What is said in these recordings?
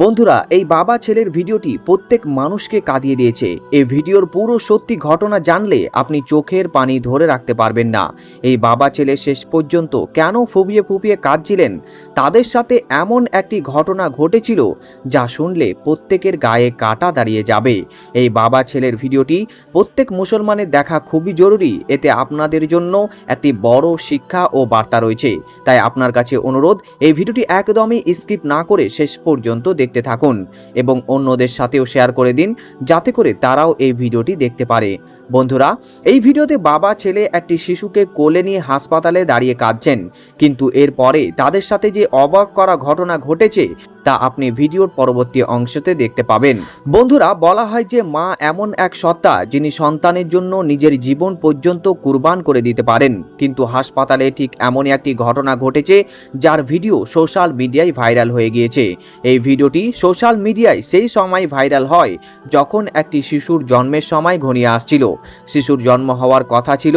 বন্ধুরা, এই বাবা ছেলের ভিডিওটি প্রত্যেক মানুষকে কাঁদিয়ে দিয়েছে। এই ভিডিওর পুরো সত্যি ঘটনা জানলে আপনি চোখের পানি ধরে রাখতে পারবেন না। এই বাবা ছেলে শেষ পর্যন্ত কেন ফুপিয়ে ফুপিয়ে কাঁদছিলেন, তাদের সাথে এমন একটি ঘটনা ঘটেছিল যা শুনলে প্রত্যেকের গায়ে কাঁটা দাঁড়িয়ে যাবে। এই বাবা ছেলের ভিডিওটি প্রত্যেক মুসলমানের দেখা খুবই জরুরি। এতে আপনাদের জন্য একটি বড় শিক্ষা ও বার্তা রয়েছে। তাই আপনার কাছে অনুরোধ, এই ভিডিওটি একদমই স্কিপ না করে শেষ পর্যন্ত দেখতে থাকুন এবং অন্যদের সাথেও শেয়ার করে দিন, যাতে করে তারাও এই ভিডিওটি দেখতে পারে। বন্ধুরা, এই ভিডিওতে বাবা ছেলে একটি শিশুকে কোলে নিয়ে হাসপাতালে দাঁড়িয়ে কাঁদছেন, কিন্তু এরপরে তাদের সাথে যে অবাক করা ঘটনা ঘটেছে তা আপনি ভিডিওর পরবর্তী অংশতে দেখতে পাবেন। বন্ধুরা, বলা হয় যে মা এমন এক সত্তা যিনি সন্তানের জন্য নিজের জীবন পর্যন্ত কুরবান করে দিতে পারেন, কিন্তু হাসপাতালে ঠিক এমনই একটি ঘটনা ঘটেছে যার ভিডিও সোশ্যাল মিডিয়ায় ভাইরাল হয়ে গিয়েছে। এই ভিডিওটি সোশ্যাল মিডিয়ায় সেই সময় ভাইরাল হয় যখন একটি শিশুর জন্মের সময় ঘনিয়ে আসছিল। শিশুর জন্ম হওয়ার কথা ছিল,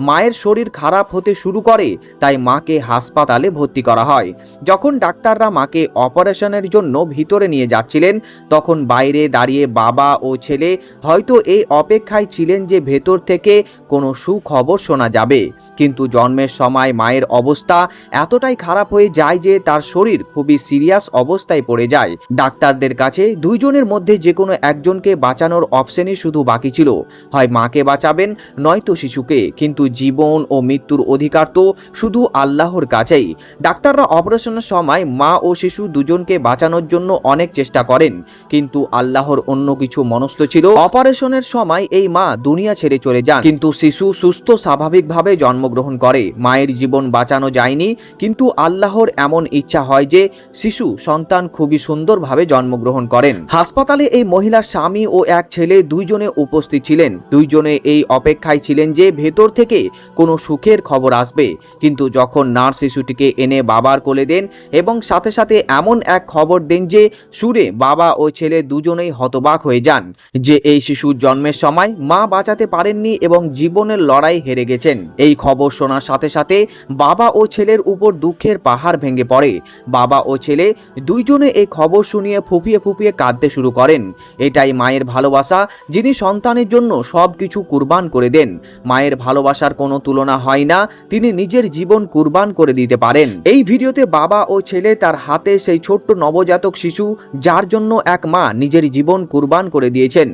মায়ের শরীর খারাপ হতে শুরু করে, তাই মাকে হাসপাতালে ভর্তি করা হয়। যখন ডাক্তাররা মাকে অপারেশনের জন্য ভিতরে নিয়ে যাচ্ছিলেন, তখন বাইরে দাঁড়িয়ে বাবা ও ছেলে হয়তো এই অপেক্ষায় ছিলেন যে ভেতর থেকে কোনো সুখবর শোনা যাবে। কিন্তু জন্মের সময় মায়ের অবস্থা এতটাই খারাপ হয়ে যায় যে তার শরীর খুবই সিরিয়াস অবস্থায় পড়ে যায়। ডাক্তারদের কাছে দুইজনের মধ্যে যে কোনো একজনকে বাঁচানোর অপশনই শুধু বাকি ছিল, হয় মাকে বাঁচাবেন নয়তো শিশুকে। কিন্তু জীবন ও মৃত্যুর অধিকার তো শুধু আল্লাহর কাছেই। ডাক্তাররা অপারেশনের সময় মা ও শিশু দুজনকে বাঁচানোর জন্য অনেক চেষ্টা করেন, কিন্তু আল্লাহর অন্য কিছু মনস্থ ছিল। অপারেশনের সময় এই মা দুনিয়া ছেড়ে চলে যান, কিন্তু শিশু সুস্থ স্বাভাবিকভাবে জন্মগ্রহণ করে। মায়ের জীবন বাঁচানো যায়নি, কিন্তু আল্লাহর এমন ইচ্ছা হয় যে শিশু সন্তান খুবই সুন্দরভাবে জন্মগ্রহণ করেন। হাসপাতালে এই মহিলার স্বামী ও এক ছেলে দুইজনে উপস্থিত ছিলেন। দুইজনে এই অপেক্ষায় ছিলেন যে ভেতর থেকে কোনো সুখের খবর আসবে। কিন্তু যখন নার্স শিশুটিকে এনে বাবার কোলে দেন এবং সাথে সাথে এমন এক খবর দেন যে শুনে বাবা ও ছেলে দুজনেই হতবাক হয়ে যান যে এই শিশুর জন্মের সময় মা বাঁচাতে পারেননি এবং জীবনের লড়াই হেরে গেছেন। এই খবর শোনার সাথে সাথে বাবা ও ছেলের উপর দুঃখের পাহাড় ভেঙে পড়ে। বাবা ও ছেলে দুইজনে এই খবর শুনিয়ে ফুপিয়ে ফুপিয়ে কাঁদতে শুরু করেন। এটাই মায়ের ভালোবাসা, যিনি সন্তানের জন্য সবকিছু কুরবান করে দেন। মায়ের ভালোবাসার কোনো তুলনা হয় না, তিনি নিজের জীবন কুরবান করে দিতে পারেন। এই ভিডিওতে বাবা ও ছেলে তার হাতে সেই ছোট্ট নবজাতক শিশু যার জন্য এক মা নিজের জীবন কুরবান করে দিয়েছেন।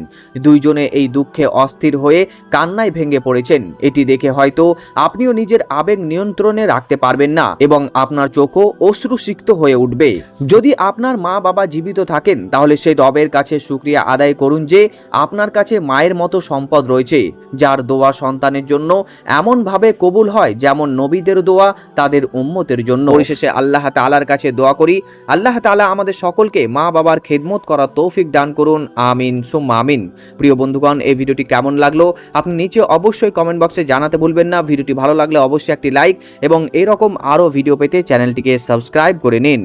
দুইজনে এই দুঃখে অস্থির হয়ে কান্নায় ভেঙে পড়েছেন। এটি দেখে হয়তো আপনিও নিজের আবেগ নিয়ন্ত্রণে রাখতে পারবেন না এবং আপনার চোখও অশ্রুসিক্ত হয়ে উঠবে। যদি আপনার মা বাবা জীবিত থাকেন, তাহলে সেই রবের কাছে শুকরিয়া আদায় করুন যে আপনার কাছে মায়ের মতো সম্পদ রয়েছে, যার দোয়া সন্তানের জন্য এমন ভাবে কবুল হয় যেমন নবীদের দোয়া তাদের উম্মতের জন্য। পরিশেষে আল্লাহ তাআলার কাছে দোয়া করি, আল্লাহ তাআলা আমাদের সকলকে মা বাবার খেদমত করার তৌফিক দান করুন। আমিন সুম্মা আমিন। প্রিয় বন্ধুগণ, এই ভিডিওটি কেমন লাগলো আপনি নিচে অবশ্যই কমেন্ট বক্সে জানাতে ভুলবেন না। ভিডিওটি ভালো লাগলে অবশ্যই একটি লাইক এবং এরকম আরো ভিডিও পেতে চ্যানেলটিকে সাবস্ক্রাইব করে নিন।